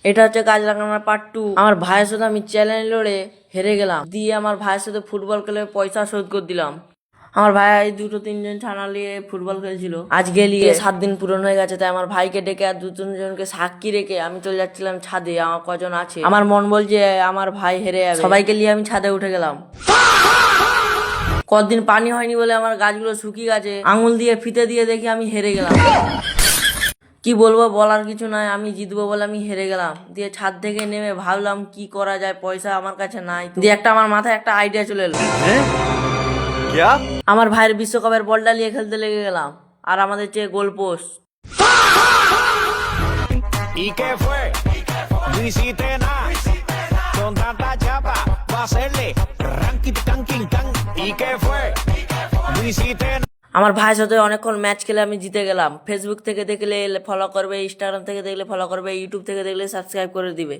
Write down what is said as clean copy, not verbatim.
এটা হচ্ছে কাজ লাগানোর পার্ট 2। আমার ভাইয়ের সাথে আমি চ্যালেঞ্জ লড়ে হেরে গেলাম, দিয়ে আমার ভাইয়ের সাথে ফুটবল খেলে পয়সা শোধ করে দিলাম। আমার ভাই 2-3 জন ছানা নিয়ে ফুটবল খেলছিল, আজকে নিয়ে 7 দিন পূরণ হয়ে গেছে। তাই আমার ভাইকে ডেকে আর 2-3 জনকে সাক্ষী রেখে আমি চলে যাচ্ছিলাম ছাদে। আমার কজন আছে, আমার মন বলছে আমার ভাই হেরে যাবে, সবাইকে নিয়ে আমি ছাদে উঠে গেলাম। কতদিন পানি হয়নি বলে আমার গাছগুলো শুকিয়ে গেছে, আঙুল দিয়ে ফিতে দিয়ে দেখি আমি হেরে গেলাম। কি বলবো, বলার কিছু নাই, আমি জিতবো বলে আমি হেরে গেলাম। দিয়ে ছাদ থেকে নেমে ভাবলাম কি করা যায়, পয়সা আমার কাছে নাই। দিয়ে আমার মাথায় একটা আইডিয়া চলে এলো। আমার ভাইয়ের বিশ্বকাপের বলটা নিয়ে খেলতে লেগে গেলাম, আর আমাদের চেয়ে goal post. ¿Y qué fue? No hiciste nada. Con tanta chapa, va a hacerle ranking, tanking, tan. ¿Y qué fue? No hiciste nada. আমার ভাইয়ের সাথে অনেকক্ষণ ম্যাচ খেলে আমি জিতে গেলাম। ফেসবুক থেকে দেখলে ফলো করবে, ইনস্টাগ্রাম থেকে দেখলে ফলো করবে, ইউটিউব থেকে দেখলে সাবস্ক্রাইব করে দিবে।